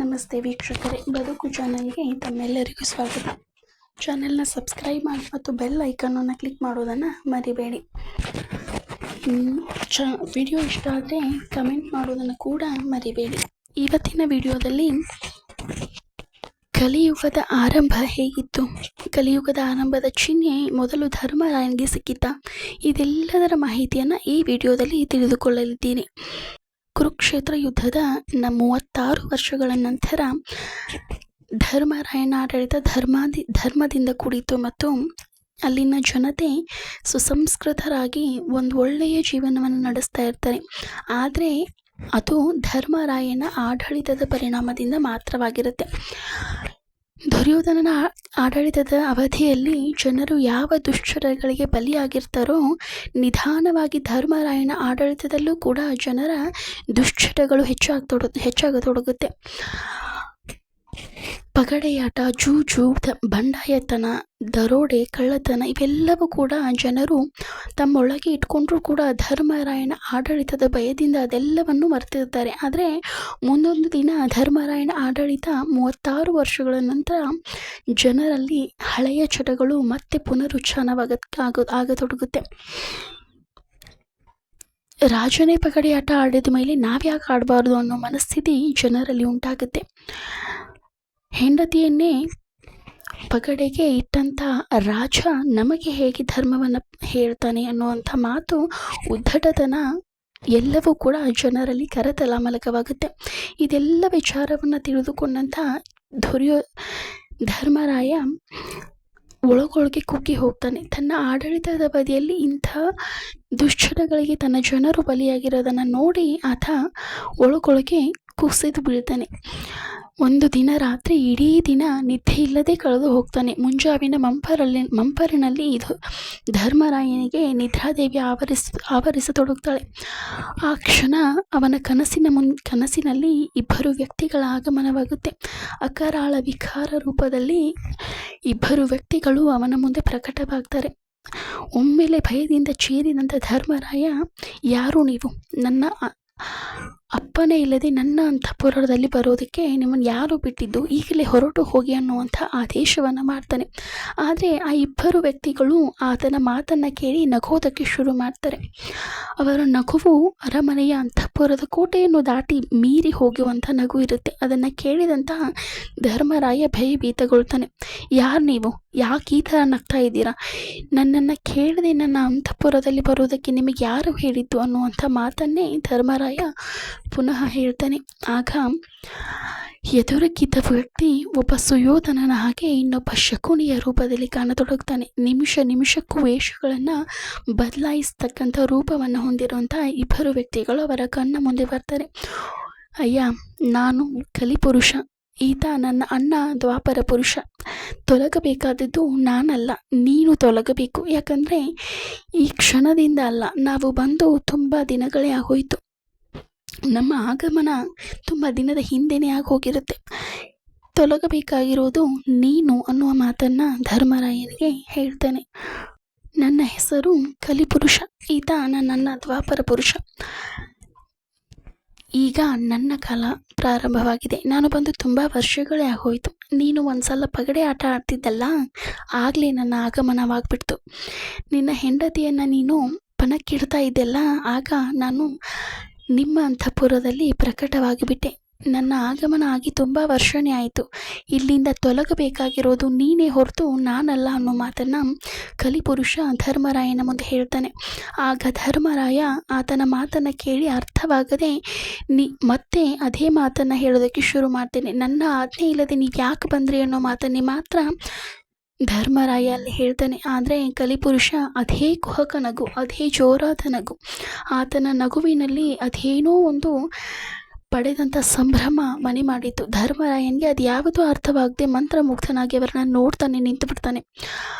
ನಮಸ್ತೆ ವೀಕ್ಷಕರೇ, ಬದುಕು ಚಾನಲ್ಗೆ ತಮ್ಮೆಲ್ಲರಿಗೂ ಸ್ವಾಗತ. ಚಾನೆಲ್ನ ಸಬ್ಸ್ಕ್ರೈಬ್ ಮಾಡಿ ಮತ್ತು ಬೆಲ್ ಐಕನ್ನನ್ನು ಕ್ಲಿಕ್ ಮಾಡೋದನ್ನು ಮರಿಬೇಡಿ. ವಿಡಿಯೋ ಇಷ್ಟ ಆದರೆ ಕಮೆಂಟ್ ಮಾಡೋದನ್ನು ಕೂಡ ಮರಿಬೇಡಿ. ಇವತ್ತಿನ ವಿಡಿಯೋದಲ್ಲಿ ಕಲಿಯುಗದ ಆರಂಭ ಹೇಗಿತ್ತು, ಕಲಿಯುಗದ ಆರಂಭದ ಚಿಹ್ನೆ ಮೊದಲು ಧರ್ಮರಾಯನಿಗೆ ಸಿಕ್ಕಿತ, ಇದೆಲ್ಲದರ ಮಾಹಿತಿಯನ್ನು ಈ ವಿಡಿಯೋದಲ್ಲಿ ತಿಳಿದುಕೊಳ್ಳಲಿದ್ದೀನಿ. ಕುರುಕ್ಷೇತ್ರ ಯುದ್ಧದ 36 ವರ್ಷಗಳ ನಂತರ ಧರ್ಮರಾಯನ ಆಡಳಿತ ಧರ್ಮದಿಂದ ಕೂಡಿತು ಮತ್ತು ಅಲ್ಲಿನ ಜನತೆ ಸುಸಂಸ್ಕೃತರಾಗಿ ಒಂದು ಒಳ್ಳೆಯ ಜೀವನವನ್ನು ನಡೆಸ್ತಾ ಇರ್ತಾರೆ. ಆದರೆ ಅದು ಧರ್ಮರಾಯನ ಆಡಳಿತದ ಪರಿಣಾಮದಿಂದ ಮಾತ್ರವಾಗಿರುತ್ತೆ. ದುರ್ಯೋಧನನ ಆಡಳಿತದ ಅವಧಿಯಲ್ಲಿ ಜನರು ಯಾವ ದುಶ್ಚಟಗಳಿಗೆ ಬಲಿಯಾಗಿರ್ತಾರೋ, ನಿಧಾನವಾಗಿ ಧರ್ಮರಾಯನ ಆಡಳಿತದಲ್ಲೂ ಕೂಡ ಜನರ ದುಶ್ಚಟಗಳು ಹೆಚ್ಚಾಗತೊಡಗುತ್ತೆ. ಪಗಡೆಯಾಟ, ಜೂಜು, ಬಂಡಾಯತನ, ದರೋಡೆ, ಕಳ್ಳತನ ಇವೆಲ್ಲವೂ ಕೂಡ ಜನರು ತಮ್ಮೊಳಗೆ ಇಟ್ಕೊಂಡ್ರೂ ಕೂಡ ಧರ್ಮರಾಯನ ಆಡಳಿತದ ಭಯದಿಂದ ಅದೆಲ್ಲವನ್ನು ಮರೆತಿರ್ತಾರೆ. ಆದರೆ ಮುಂದೊಂದು ದಿನ ಧರ್ಮರಾಯನ ಆಡಳಿತ 36 ವರ್ಷಗಳ ನಂತರ ಜನರಲ್ಲಿ ಹಳೆಯ ಚಟಗಳು ಮತ್ತೆ ಆಗತೊಡಗುತ್ತೆ. ರಾಜನೇ ಪಗಡೆಯಾಟ ಆಡಿದ ಮೇಲೆ ನಾವ್ಯಾಕೆ ಆಡಬಾರ್ದು ಅನ್ನೋ ಮನಸ್ಥಿತಿ ಜನರಲ್ಲಿ ಉಂಟಾಗುತ್ತೆ. ಹೆಂಡತಿಯನ್ನೇ ಪಗಡೆಗೆ ಇಟ್ಟಂಥ ರಾಜ ನಮಗೆ ಹೇಗೆ ಧರ್ಮವನ್ನು ಹೇಳ್ತಾನೆ ಅನ್ನುವಂಥ ಮಾತು, ಉದ್ದಟತನ ಎಲ್ಲವೂ ಕೂಡ ಜನರಲ್ಲಿ ಕರತಲಾಮಲಕವಾಗುತ್ತೆ. ಇದೆಲ್ಲ ವಿಚಾರವನ್ನು ತಿಳಿದುಕೊಂಡಂಥ ಧರ್ಮರಾಯ ಒಳಗೊಳಗೆ ಕುಗ್ಗಿ ಹೋಗ್ತಾನೆ. ತನ್ನ ಆಡಳಿತದ ಅವಧಿಯಲ್ಲಿ ಇಂಥ ದುಶ್ಚಟಗಳಿಗೆ ತನ್ನ ಜನರು ಬಲಿಯಾಗಿರೋದನ್ನು ನೋಡಿ ಆತ ಒಳಗೊಳಗೆ ಕುಸಿದು ಬೀಳ್ತಾನೆ. ಒಂದು ದಿನ ರಾತ್ರಿ ಇಡೀ ದಿನ ನಿದ್ದೆ ಇಲ್ಲದೆ ಕಳೆದು ಹೋಗ್ತಾನೆ. ಮುಂಜಾವಿನ ಮಂಪರಿನಲ್ಲಿ ಇದು ಧರ್ಮರಾಯನಿಗೆ ನಿದ್ರಾದೇವಿ ಆವರಿಸತೊಡಗ್ತಾಳೆ. ಆ ಕ್ಷಣ ಅವನ ಕನಸಿನಲ್ಲಿ ಇಬ್ಬರು ವ್ಯಕ್ತಿಗಳ ಆಗಮನವಾಗುತ್ತೆ. ಅಕರಾಳ ವಿಕಾರ ರೂಪದಲ್ಲಿ ಇಬ್ಬರು ವ್ಯಕ್ತಿಗಳು ಅವನ ಮುಂದೆ ಪ್ರಕಟವಾಗ್ತಾರೆ. ಒಮ್ಮೆಲೆ ಭಯದಿಂದ ಚೀರಿದಂಥ ಧರ್ಮರಾಯ, ಯಾರು ನೀವು? ನನ್ನ ಅಪ್ಪನೇ ಇಲ್ಲದೆ ನನ್ನ ಅಂತಃಪುರದಲ್ಲಿ ಬರೋದಕ್ಕೆ ನಿಮ್ಮನ್ನು ಯಾರು ಬಿಟ್ಟಿದ್ದು? ಈಗಲೇ ಹೊರಟು ಹೋಗಿ ಅನ್ನುವಂಥ ಆದೇಶವನ್ನು ಮಾಡ್ತಾನೆ. ಆದರೆ ಆ ಇಬ್ಬರು ವ್ಯಕ್ತಿಗಳು ಆತನ ಮಾತನ್ನು ಕೇಳಿ ನಗೋದಕ್ಕೆ ಶುರು ಮಾಡ್ತಾರೆ. ಅವರ ನಗುವು ಅರಮನೆಯ ಅಂತಃಪುರದ ಕೋಟೆಯನ್ನು ದಾಟಿ ಮೀರಿ ಹೋಗುವಂಥ ನಗು ಇರುತ್ತೆ. ಅದನ್ನು ಕೇಳಿದಂತಹ ಧರ್ಮರಾಯ ಭಯಭೀತಗೊಳ್ತಾನೆ. ಯಾರು ನೀವು? ಯಾಕೆ ಈ ಥರ ನಗ್ತಾ ಇದ್ದೀರಾ? ನನ್ನನ್ನು ಕೇಳದೆ ನನ್ನ ಅಂತಃಪುರದಲ್ಲಿ ಬರೋದಕ್ಕೆ ನಿಮಗೆ ಯಾರು ಹೇಳಿದ್ದು ಅನ್ನುವಂಥ ಮಾತನ್ನೇ ಧರ್ಮರಾಯ ಪುನಃ ಹೇಳ್ತಾನೆ. ಆಗ ಎದುರಿಗಿದ್ದ ವ್ಯಕ್ತಿ ಒಬ್ಬ ಸುಯೋಧನನ ಹಾಗೆ ಇನ್ನೊಬ್ಬ ಶಕುನಿಯ ರೂಪದಲ್ಲಿ ಕಾಣತೊಡಗ್ತಾನೆ. ನಿಮಿಷಕ್ಕೂ ವೇಷಗಳನ್ನು ಬದಲಾಯಿಸ್ತಕ್ಕಂಥ ರೂಪವನ್ನು ಹೊಂದಿರುವಂಥ ಇಬ್ಬರು ವ್ಯಕ್ತಿಗಳು ಅವರ ಕಣ್ಣ ಮುಂದೆ ಬರ್ತಾರೆ. ಅಯ್ಯ, ನಾನು ಕಲಿಪುರುಷ, ಈತ ನನ್ನ ಅಣ್ಣ ದ್ವಾಪರ ಪುರುಷ. ತೊಲಗಬೇಕಾದದ್ದು ನಾನಲ್ಲ, ನೀನು ತೊಲಗಬೇಕು. ಯಾಕಂದರೆ ಈ ಕ್ಷಣದಿಂದ ಅಲ್ಲ, ನಾವು ಬಂದು ತುಂಬ ದಿನಗಳೇ ಆಗೋಯಿತು. ನಮ್ಮ ಆಗಮನ ತುಂಬ ದಿನದ ಹಿಂದೆನೇ ಆಗೋಗಿರುತ್ತೆ. ತೊಲಗಬೇಕಾಗಿರೋದು ನೀನು ಅನ್ನುವ ಮಾತನ್ನು ಧರ್ಮರಾಯನಿಗೆ ಹೇಳ್ತಾನೆ. ನನ್ನ ಹೆಸರು ಕಲಿಪುರುಷ, ಈತ ನನ್ನ ದ್ವಾಪರ ಪುರುಷ. ಈಗ ನನ್ನ ಕಾಲ ಪ್ರಾರಂಭವಾಗಿದೆ. ನಾನು ಬಂದು ತುಂಬ ವರ್ಷಗಳೇ ಆಗೋಯಿತು. ನೀನು ಒಂದ್ಸಲ ಪಗಡೆ ಆಟ ಆಡ್ತಿದ್ದಲ್ಲ, ಆಗಲೇ ನನ್ನ ಆಗಮನವಾಗ್ಬಿಡ್ತು. ನಿನ್ನ ಹೆಂಡತಿಯನ್ನು ನೀನು ಪಣಕ್ಕಿಡ್ತಾ ಇದ್ದೆಲ್ಲ, ಆಗ ನಾನು ನಿಮ್ಮ ಅಂತಃಪುರದಲ್ಲಿ ಪ್ರಕಟವಾಗಿಬಿಟ್ಟೆ. ನನ್ನ ಆಗಮನ ಆಗಿ ತುಂಬ ವರ್ಷನೇ ಆಯಿತು. ಇಲ್ಲಿಂದ ತೊಲಗಬೇಕಾಗಿರೋದು ನೀನೇ ಹೊರತು ನಾನಲ್ಲ ಅನ್ನೋ ಮಾತನ್ನು ಕಲಿಪುರುಷ ಧರ್ಮರಾಯನ ಮುಂದೆ ಹೇಳ್ತಾನೆ. ಆಗ ಧರ್ಮರಾಯ ಆತನ ಮಾತನ್ನು ಕೇಳಿ ಅರ್ಥವಾಗದೆ ಮತ್ತೆ ಅದೇ ಮಾತನ್ನು ಹೇಳೋದಕ್ಕೆ ಶುರು ಮಾಡ್ತೇನೆ. ನನ್ನ ಆಜ್ಞೆ ಇಲ್ಲದೆ ನೀವು ಯಾಕೆ ಬಂದ್ರಿ ಅನ್ನೋ ಮಾತನ್ನೇ ಮಾತ್ರ ಧರ್ಮರಾಯ ಅಲ್ಲಿ ಹೇಳ್ತಾನೆ. ಆದರೆ ಕಲಿಪುರುಷ ಅದೇ ಕುಹಕ ನಗು, ಅದೇ ಜೋರಾದ ನಗು, ಆತನ ನಗುವಿನಲ್ಲಿ ಅದೇನೋ ಒಂದು ಪಡೆದಂಥ ಸಂಭ್ರಮ ಮನೆ ಮಾಡಿತ್ತು. ಧರ್ಮರಾಯನಿಗೆ ಅದು ಯಾವುದೂ ಅರ್ಥವಾಗದೆ ಮಂತ್ರಮುಗ್ಧನಾಗಿ ಅವರನ್ನ ನೋಡ್ತಾನೆ, ನಿಂತು ಬಿಡ್ತಾನೆ.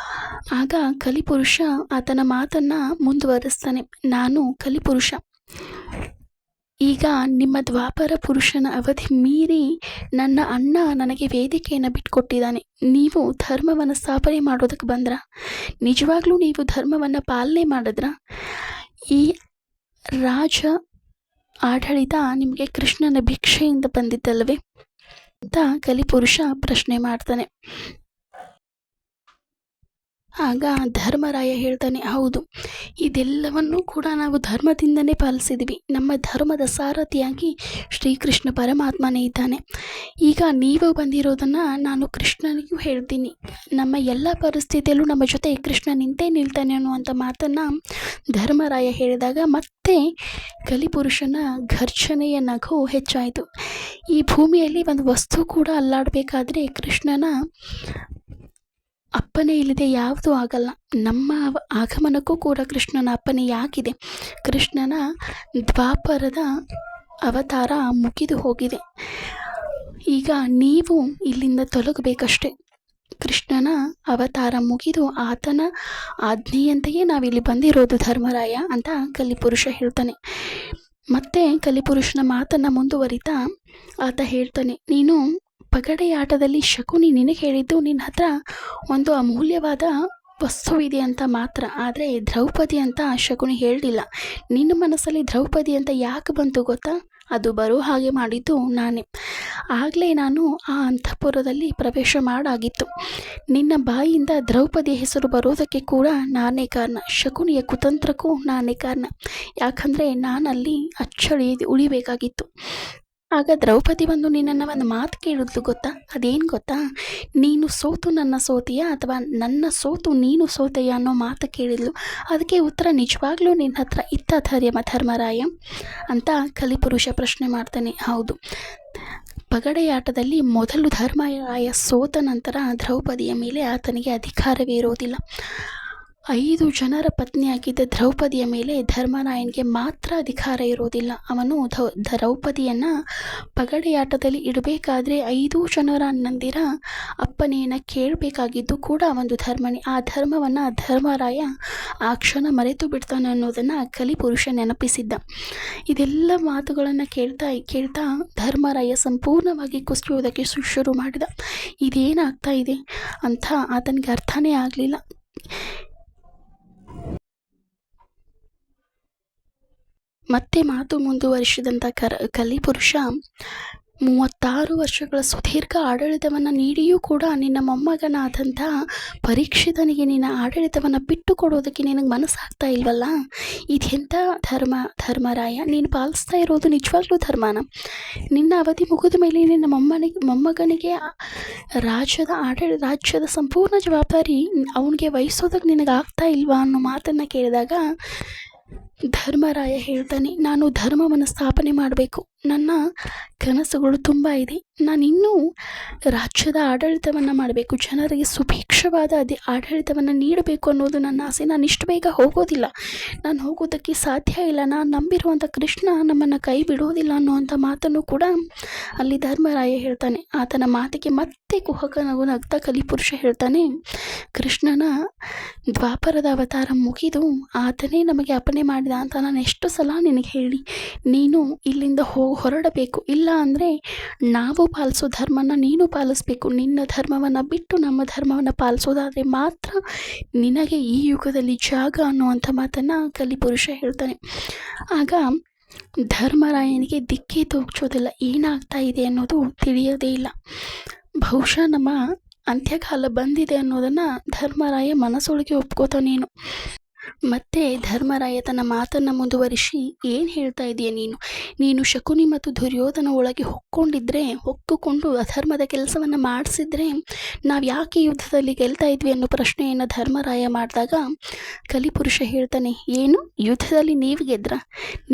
ಆಗ ಕಲಿಪುರುಷ ಆತನ ಮಾತನ್ನು ಮುಂದುವರಿಸ್ತಾನೆ. ನಾನು ಕಲಿಪುರುಷ, ಈಗ ನಿಮ್ಮ ದ್ವಾಪರ ಪುರುಷನ ಅವಧಿ ಮೀರಿ ನನ್ನ ಅಣ್ಣ ನನಗೆ ವೇದಿಕೆಯನ್ನು ಬಿಟ್ಕೊಟ್ಟಿದ್ದಾನೆ. ನೀವು ಧರ್ಮವನ್ನು ಸ್ಥಾಪನೆ ಮಾಡೋದಕ್ಕೆ ಬಂದ್ರ? ನಿಜವಾಗ್ಲೂ ನೀವು ಧರ್ಮವನ್ನು ಪಾಲನೆ ಮಾಡಿದ್ರ? ಈ ರಾಜ ಆಡಳಿತ ನಿಮಗೆ ಕೃಷ್ಣನ ಭಿಕ್ಷೆಯಿಂದ ಬಂದಿದ್ದಲ್ಲವೇ? ಅಂತ ಕಲಿಪುರುಷ ಪ್ರಶ್ನೆ ಮಾಡ್ತಾನೆ. ಆಗ ಧರ್ಮರಾಯ ಹೇಳ್ತಾನೆ, ಹೌದು, ಇದೆಲ್ಲವನ್ನೂ ಕೂಡ ನಾವು ಧರ್ಮದಿಂದನೇ ಪಾಲಿಸಿದ್ವಿ. ನಮ್ಮ ಧರ್ಮದ ಸಾರಥಿಯಾಗಿ ಶ್ರೀಕೃಷ್ಣ ಪರಮಾತ್ಮನೇ ಇದ್ದಾನೆ. ಈಗ ನೀವು ಬಂದಿರೋದನ್ನು ನಾನು ಕೃಷ್ಣನಿಗೂ ಹೇಳ್ತೀನಿ, ನಮ್ಮ ಎಲ್ಲ ಪರಿಸ್ಥಿತಿಯಲ್ಲೂ ನಮ್ಮ ಜೊತೆ ಕೃಷ್ಣ ನಿಂತೇ ನಿಲ್ತಾನೆ ಅನ್ನುವಂಥ ಮಾತನ್ನು ಧರ್ಮರಾಯ ಹೇಳಿದಾಗ ಮತ್ತೆ ಕಲಿಪುರುಷನ ಘರ್ಷಣೆಯ ನಗು ಹೆಚ್ಚಾಯಿತು. ಈ ಭೂಮಿಯಲ್ಲಿ ಒಂದು ವಸ್ತು ಕೂಡ ಅಲ್ಲಾಡಬೇಕಾದ್ರೆ ಕೃಷ್ಣನ ಅಪ್ಪನೇ ಇಲ್ಲದೆ ಯಾವುದೂ ಆಗಲ್ಲ. ನಮ್ಮ ಆಗಮನಕ್ಕೂ ಕೂಡ ಕೃಷ್ಣನ ಅಪ್ಪನೇ ಯಾಕಿದೆ? ಕೃಷ್ಣನ ದ್ವಾಪರದ ಅವತಾರ ಮುಗಿದು ಹೋಗಿದೆ. ಈಗ ನೀವು ಇಲ್ಲಿಂದ ತೊಲಗಬೇಕಷ್ಟೆ. ಕೃಷ್ಣನ ಅವತಾರ ಮುಗಿದು ಆತನ ಆಜ್ಞೆಯಂತೆಯೇ ನಾವಿಲ್ಲಿ ಬಂದಿರೋದು ಧರ್ಮರಾಯ ಅಂತ ಕಲಿಪುರುಷ ಹೇಳ್ತಾನೆ. ಮತ್ತೆ ಕಲಿಪುರುಷನ ಮಾತನ್ನು ಮುಂದುವರಿತಾ ಆತ ಹೇಳ್ತಾನೆ, ನೀನು ಪಗಡೆಯ ಆಟದಲ್ಲಿ ಶಕುನಿ ನಿನಗೆ ಹೇಳಿದ್ದು ನಿನ್ನ ಹತ್ರ ಒಂದು ಅಮೂಲ್ಯವಾದ ವಸ್ತುವಿದೆ ಅಂತ ಮಾತ್ರ. ಆದರೆ ದ್ರೌಪದಿ ಅಂತ ಶಕುನಿ ಹೇಳಲಿಲ್ಲ. ನಿನ್ನ ಮನಸ್ಸಲ್ಲಿ ದ್ರೌಪದಿ ಅಂತ ಯಾಕೆ ಬಂತು ಗೊತ್ತಾ? ಅದು ಬರೋ ಹಾಗೆ ಮಾಡಿದ್ದು ನಾನೇ. ಆಗಲೇ ನಾನು ಆ ಅಂತಃಪುರದಲ್ಲಿ ಪ್ರವೇಶ ಮಾಡಾಗಿತ್ತು. ನಿನ್ನ ಬಾಯಿಯಿಂದ ದ್ರೌಪದಿಯ ಹೆಸರು ಬರೋದಕ್ಕೆ ಕೂಡ ನಾನೇ ಕಾರಣ. ಶಕುನಿಯ ಕುತಂತ್ರಕ್ಕೂ ನಾನೇ ಕಾರಣ. ಯಾಕಂದರೆ ನಾನಲ್ಲಿ ಅಚ್ಚಳಿ ಉಳಿಬೇಕಾಗಿತ್ತು. ಆಗ ದ್ರೌಪದಿ ಬಂದು ನಿನ್ನನ್ನು ಒಂದು ಮಾತು ಕೇಳಿದ್ಲು ಗೊತ್ತಾ? ಅದೇನು ಗೊತ್ತಾ? ನೀನು ಸೋತು ನನ್ನ ಸೋತೆಯಾ ಅಥವಾ ನನ್ನ ಸೋತು ನೀನು ಸೋತೆಯಾ ಅನ್ನೋ ಮಾತು ಕೇಳಿದ್ಲು. ಅದಕ್ಕೆ ಉತ್ತರ ನಿಜವಾಗ್ಲೂ ನಿನ್ನ ಹತ್ರ ಇತ್ತ ಧರ್ಮರಾಯ ಅಂತ ಕಲಿಪುರುಷ ಪ್ರಶ್ನೆ ಮಾಡ್ತಾನೆ. ಹೌದು, ಪಗಡೆಯಾಟದಲ್ಲಿ ಮೊದಲು ಧರ್ಮರಾಯ ಸೋತ ನಂತರ ದ್ರೌಪದಿಯ ಮೇಲೆ ಆತನಿಗೆ ಅಧಿಕಾರವೇ ಇರೋದಿಲ್ಲ. 5 ಜನರ ಪತ್ನಿಯಾಗಿದ್ದ ದ್ರೌಪದಿಯ ಮೇಲೆ ಧರ್ಮರಾಯನಿಗೆ ಮಾತ್ರ ಅಧಿಕಾರ ಇರೋದಿಲ್ಲ. ಅವನು ದ್ರೌಪದಿಯನ್ನು ಪಗಡೆಯಾಟದಲ್ಲಿ ಇಡಬೇಕಾದ್ರೆ 5 ಜನರ ನಂದಿರ ಅಪ್ಪನೆಯನ್ನು ಕೇಳಬೇಕಾಗಿದ್ದು ಕೂಡ ಒಂದು ಧರ್ಮನೇ. ಆ ಧರ್ಮವನ್ನು ಧರ್ಮರಾಯ ಆ ಕ್ಷಣ ಮರೆತು ಬಿಡ್ತಾನೆ ಅನ್ನೋದನ್ನು ಕಲಿಪುರುಷ ನೆನಪಿಸಿದ್ದ. ಇದೆಲ್ಲ ಮಾತುಗಳನ್ನು ಕೇಳ್ತಾ ಧರ್ಮರಾಯ ಸಂಪೂರ್ಣವಾಗಿ ಕುಸಿಯೋದಕ್ಕೆ ಶುರು ಮಾಡಿದ. ಇದೇನಾಗ್ತಾ ಇದೆ ಅಂತ ಆತನಿಗೆ ಅರ್ಥನೇ ಆಗಲಿಲ್ಲ. ಮತ್ತೆ ಮಾತು ಮುಂದುವರಿಸಿದಂಥ ಕಲಿಪುರುಷ 36 ವರ್ಷಗಳ ಸುದೀರ್ಘ ಆಡಳಿತವನ್ನು ನೀಡಿಯೂ ಕೂಡ ನಿನ್ನ ಮೊಮ್ಮಗನಾದಂಥ ಪರೀಕ್ಷಿತನಿಗೆ ನಿನ್ನ ಆಡಳಿತವನ್ನು ಬಿಟ್ಟು ಕೊಡೋದಕ್ಕೆ ನಿನಗೆ ಮನಸ್ಸಾಗ್ತಾ ಇಲ್ವಲ್ಲ? ಇದೆಂಥ ಧರ್ಮರಾಯ? ನೀನು ಪಾಲಿಸ್ತಾ ಇರೋದು ನಿಜವಾಗ್ಲೂ ಧರ್ಮನ? ನಿನ್ನ ಅವಧಿ ಮುಗಿದ ಮೇಲೆ ನಿನ್ನ ಮೊಮ್ಮಗನಿಗೆ ರಾಜ್ಯದ ಸಂಪೂರ್ಣ ಜವಾಬ್ದಾರಿ ಅವನಿಗೆ ವಹಿಸೋದಕ್ಕೆ ನಿನಗೆ ಆಗ್ತಾ ಇಲ್ವಾ ಅನ್ನೋ ಮಾತನ್ನು ಕೇಳಿದಾಗ ಧರ್ಮರಾಯ ಹೇಳ್ತಾನೆ, ನಾನು ಧರ್ಮವನ್ನು ಸ್ಥಾಪನೆ ಮಾಡಬೇಕು. ನನ್ನ ಕನಸುಗಳು ತುಂಬ ಇದೆ. ನಾನಿನ್ನೂ ರಾಜ್ಯದ ಆಡಳಿತವನ್ನು ಮಾಡಬೇಕು. ಜನರಿಗೆ ಸುಭಿಕ್ಷವಾದ ಆಡಳಿತವನ್ನು ನೀಡಬೇಕು ಅನ್ನೋದು ನನ್ನ ಆಸೆ. ನಾನು ಇಷ್ಟು ಬೇಗ ಹೋಗೋದಿಲ್ಲ. ನಾನು ಹೋಗೋದಕ್ಕೆ ಸಾಧ್ಯ ಇಲ್ಲ. ನಾನು ನಂಬಿರುವಂಥ ಕೃಷ್ಣ ನಮ್ಮನ್ನು ಕೈ ಬಿಡೋದಿಲ್ಲ ಅನ್ನುವಂಥ ಮಾತನ್ನು ಕೂಡ ಅಲ್ಲಿ ಧರ್ಮರಾಯ ಹೇಳ್ತಾನೆ. ಆತನ ಮಾತಿಗೆ ಮತ್ತೆ ಕುಹಕ ನಗು ನಗ್ತಾ ಕಲಿಪುರುಷ ಹೇಳ್ತಾನೆ, ಕೃಷ್ಣನ ದ್ವಾಪರದ ಅವತಾರ ಮುಗಿದು ಆತನೇ ನಮಗೆ ಅಪ್ಪಣೆ ಮಾಡಿದ ಅಂತ ನಾನು ಎಷ್ಟು ಸಲ ನಿನಗೆ ಹೇಳಿ ನೀನು ಇಲ್ಲಿಂದ ಹೊರಡಬೇಕು. ಇಲ್ಲ ಅಂದರೆ ನಾವು ಪಾಲಿಸೋ ಧರ್ಮನ ನೀನು ಪಾಲಿಸಬೇಕು. ನಿನ್ನ ಧರ್ಮವನ್ನು ಬಿಟ್ಟು ನಮ್ಮ ಧರ್ಮವನ್ನು ಪಾಲಿಸೋದಾದರೆ ಮಾತ್ರ ನಿನಗೆ ಈ ಯುಗದಲ್ಲಿ ಜಾಗ ಅನ್ನುವಂಥ ಮಾತನ್ನು ಕಲಿಪುರುಷ ಹೇಳ್ತಾನೆ. ಆಗ ಧರ್ಮರಾಯನಿಗೆ ದಿಕ್ಕೇ ತೋಚೋದಿಲ್ಲ. ಏನಾಗ್ತಾ ಇದೆ ಅನ್ನೋದು ತಿಳಿಯೋದೇ ಇಲ್ಲ. ಬಹುಶಃ ನಮ್ಮ ಅಂತ್ಯಕಾಲ ಬಂದಿದೆ ಅನ್ನೋದನ್ನು ಧರ್ಮರಾಯ ಮನಸ್ಸೊಳಗೆ ಒಪ್ಕೋತಾನೇನು. ಮತ್ತೆ ಧರ್ಮರಾಯ ತನ್ನ ಮಾತನ್ನು ಮುಂದುವರಿಸಿ, ಏನು ಹೇಳ್ತಾ ಇದೆಯಾ ನೀನು ಶಕುನಿ ಮತ್ತು ದುರ್ಯೋಧನ ಒಳಗೆ ಹೊಕ್ಕಿಕೊಂಡು ಅಧರ್ಮದ ಕೆಲಸವನ್ನು ಮಾಡಿಸಿದ್ರೆ ನಾವು ಯಾಕೆ ಯುದ್ಧದಲ್ಲಿ ಗೆಲ್ತಾ ಇದ್ವಿ ಅನ್ನೋ ಪ್ರಶ್ನೆಯನ್ನು ಧರ್ಮರಾಯ ಮಾಡಿದಾಗ ಕಲಿಪುರುಷ ಹೇಳ್ತಾನೆ, ಏನು ಯುದ್ಧದಲ್ಲಿ ನೀವು ಗೆದ್ರ?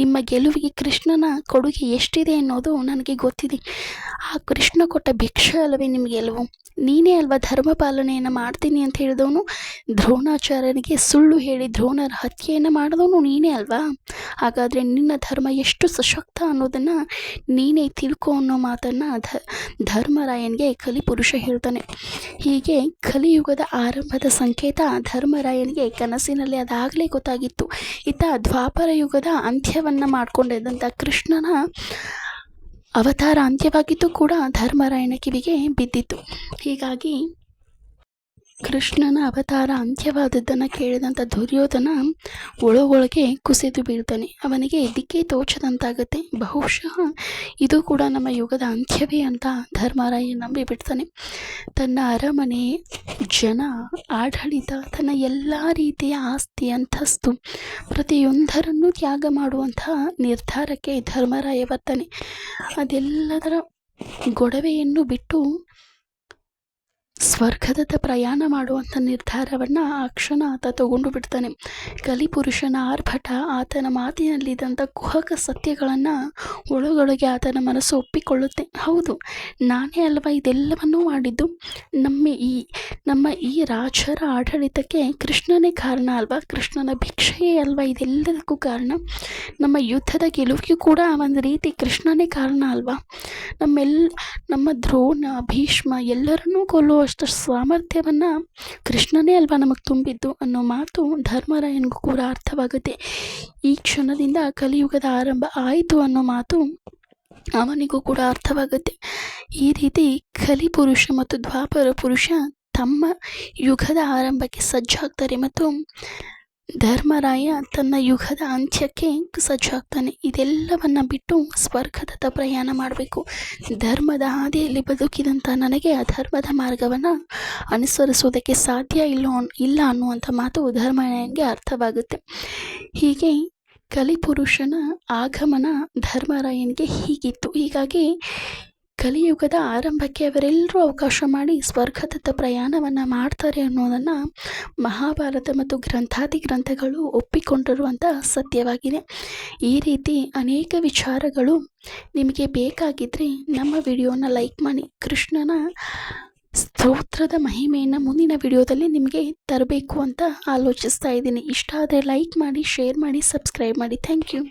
ನಿಮ್ಮ ಗೆಲುವಿಗೆ ಕೃಷ್ಣನ ಕೊಡುಗೆ ಎಷ್ಟಿದೆ ಅನ್ನೋದು ನನಗೆ ಗೊತ್ತಿದೆ. ಆ ಕೃಷ್ಣ ಕೊಟ್ಟ ಭಿಕ್ಷೆ ಅಲ್ಲವೇ ನಿಮ್ಮ ಗೆಲುವು? ನೀನೇ ಅಲ್ವಾ ಧರ್ಮ ಪಾಲನೆಯನ್ನು ಮಾಡ್ತೀನಿ ಅಂತ ಹೇಳಿದವನು? ದ್ರೋಣಾಚಾರ್ಯನಿಗೆ ಸುಳ್ಳು ಹೇಳಿ ದ್ರೋಣರ ಹತ್ಯೆಯನ್ನು ಮಾಡಿದವನು ನೀನೇ ಅಲ್ವಾ? ಹಾಗಾದರೆ ನಿನ್ನ ಧರ್ಮ ಎಷ್ಟು ಸಶಕ್ತ ಅನ್ನೋದನ್ನು ನೀನೇ ತಿಳ್ಕೊ ಅನ್ನೋ ಮಾತನ್ನು ಧರ್ಮರಾಯನಿಗೆ ಕಲಿಪುರುಷ ಹೇಳ್ತಾನೆ. ಹೀಗೆ ಕಲಿಯುಗದ ಆರಂಭದ ಸಂಕೇತ ಧರ್ಮರಾಯನಿಗೆ ಕನಸಿನಲ್ಲಿ ಅದಾಗಲೇ ಗೊತ್ತಾಗಿತ್ತು. ಇತ್ತ ದ್ವಾಪರ ಯುಗದ ಅಂತ್ಯವನ್ನು ಮಾಡಿಕೊಂಡಿದ್ದಂಥ ಕೃಷ್ಣನ ಅವತಾರ ಅಂತ್ಯವಾಗಿದ್ದು ಕೂಡ ಧರ್ಮರಾಯನ ಕಿವಿಗೆ ಬಿದ್ದಿತ್ತು. ಹೀಗಾಗಿ ಕೃಷ್ಣನ ಅವತಾರ ಅಂತ್ಯವಾದದ್ದನ್ನು ಕೇಳಿದಂಥ ದುರ್ಯೋಧನ ಒಳಗೊಳಗೆ ಕುಸಿದು ಬೀಳ್ತಾನೆ. ಅವನಿಗೆ ದಿಕ್ಕೇ ತೋಚದಂತಾಗತ್ತೆ. ಬಹುಶಃ ಇದು ಕೂಡ ನಮ್ಮ ಯುಗದ ಅಂತ್ಯವೇ ಅಂತ ಧರ್ಮರಾಯ ನಂಬಿಬಿಡ್ತಾನೆ. ತನ್ನ ಅರಮನೆ, ಜನ, ಆಡಳಿತ, ತನ್ನ ಎಲ್ಲ ರೀತಿಯ ಆಸ್ತಿ, ಅಂತಸ್ತು ಪ್ರತಿಯೊಂದರನ್ನು ತ್ಯಾಗ ಮಾಡುವಂತಹ ನಿರ್ಧಾರಕ್ಕೆ ಧರ್ಮರಾಯ ಬರ್ತಾನೆ. ಅದೆಲ್ಲದರ ಗೊಡವೆಯನ್ನು ಬಿಟ್ಟು ಸ್ವರ್ಗದತ್ತ ಪ್ರಯಾಣ ಮಾಡುವಂಥ ನಿರ್ಧಾರವನ್ನು ಆ ಕ್ಷಣ ಆತ ತಗೊಂಡು ಬಿಡ್ತಾನೆ. ಕಲಿಪುರುಷನ ಆರ್ಭಟ, ಆತನ ಮಾತಿನಲ್ಲಿದ್ದಂಥ ಕುಹಕ ಸತ್ಯಗಳನ್ನು ಒಳಗೊಳಗೆ ಆತನ ಮನಸ್ಸು ಒಪ್ಪಿಕೊಳ್ಳುತ್ತೆ. ಹೌದು, ನಾನೇ ಅಲ್ವಾ ಇದೆಲ್ಲವನ್ನೂ ಮಾಡಿದ್ದು. ನಮ್ಮ ಈ ರಾಜರ ಆಡಳಿತಕ್ಕೆ ಕೃಷ್ಣನೇ ಕಾರಣ ಅಲ್ವಾ, ಕೃಷ್ಣನ ಭಿಕ್ಷೆಯೇ ಅಲ್ವಾ ಇದೆಲ್ಲದಕ್ಕೂ ಕಾರಣ. ನಮ್ಮ ಯುದ್ಧದ ಗೆಲುವಿಗೂ ಕೂಡ ಒಂದು ರೀತಿ ಕೃಷ್ಣನೇ ಕಾರಣ ಅಲ್ವಾ. ನಮ್ಮ ದ್ರೋಣ, ಭೀಷ್ಮ ಎಲ್ಲರನ್ನೂ ಕೊಲ್ಲುವಷ್ಟು ಸಾಮರ್ಥ್ಯವನ್ನು ಕೃಷ್ಣನೇ ಅಲ್ವಾ ನಮಗೆ ತುಂಬಿದ್ದು ಅನ್ನೋ ಮಾತು ಧರ್ಮರಾಯನಿಗೂ ಕೂಡ ಅರ್ಥವಾಗುತ್ತೆ. ಈ ಕ್ಷಣದಿಂದ ಕಲಿಯುಗದ ಆರಂಭ ಆಯಿತು ಅನ್ನೋ ಮಾತು ಅವನಿಗೂ ಕೂಡ ಅರ್ಥವಾಗುತ್ತೆ. ಈ ರೀತಿ ಕಲಿಪುರುಷ ಮತ್ತು ದ್ವಾಪರ ಪುರುಷ ತಮ್ಮ ಯುಗದ ಆರಂಭಕ್ಕೆ ಸಜ್ಜಾಗ್ತಾರೆ ಮತ್ತು ಧರ್ಮರಾಯ ತನ್ನ ಯುಗದ ಅಂತ್ಯಕ್ಕೆ ಸಜ್ಜಾಗ್ತಾನೆ. ಇದೆಲ್ಲವನ್ನು ಬಿಟ್ಟು ಸ್ವರ್ಗದತ್ತ ಪ್ರಯಾಣ ಮಾಡಬೇಕು. ಧರ್ಮದ ಹಾದಿಯಲ್ಲಿ ಬದುಕಿದಂಥ ನನಗೆ ಅಧರ್ಮದ ಮಾರ್ಗವನ್ನು ಅನುಸರಿಸೋದಕ್ಕೆ ಸಾಧ್ಯ ಇಲ್ಲ ಅನ್ನುವಂಥ ಮಾತು ಧರ್ಮರಾಯನಿಗೆ ಅರ್ಥವಾಗುತ್ತೆ. ಹೀಗೆ ಕಲಿಪುರುಷನ ಆಗಮನ ಧರ್ಮರಾಯನಿಗೆ ಹೀಗಿತ್ತು. ಹೀಗಾಗಿ ಕಲಿಯುಗದ ಆರಂಭಕ್ಕೆ ಅವರೆಲ್ಲರೂ ಅವಕಾಶ ಮಾಡಿ ಸ್ವರ್ಗದತ್ತ ಪ್ರಯಾಣವನ್ನು ಮಾಡ್ತಾರೆ ಅನ್ನೋದನ್ನು ಮಹಾಭಾರತ ಮತ್ತು ಗ್ರಂಥಗಳು ಒಪ್ಪಿಕೊಂಡಿರುವಂಥ ಸತ್ಯವಾಗಿದೆ. ಈ ರೀತಿ ಅನೇಕ ವಿಚಾರಗಳು ನಿಮಗೆ ಬೇಕಾಗಿದ್ದರೆ ನಮ್ಮ ವಿಡಿಯೋನ ಲೈಕ್ ಮಾಡಿ. ಕೃಷ್ಣನ ಸ್ತೋತ್ರದ ಮಹಿಮೆಯನ್ನು ಮುಂದಿನ ವಿಡಿಯೋದಲ್ಲಿ ನಿಮಗೆ ತರಬೇಕು ಅಂತ ಆಲೋಚಿಸ್ತಾ ಇದ್ದೀನಿ. ಇಷ್ಟ ಆದರೆ ಲೈಕ್ ಮಾಡಿ, ಶೇರ್ ಮಾಡಿ, ಸಬ್ಸ್ಕ್ರೈಬ್ ಮಾಡಿ. Thank you.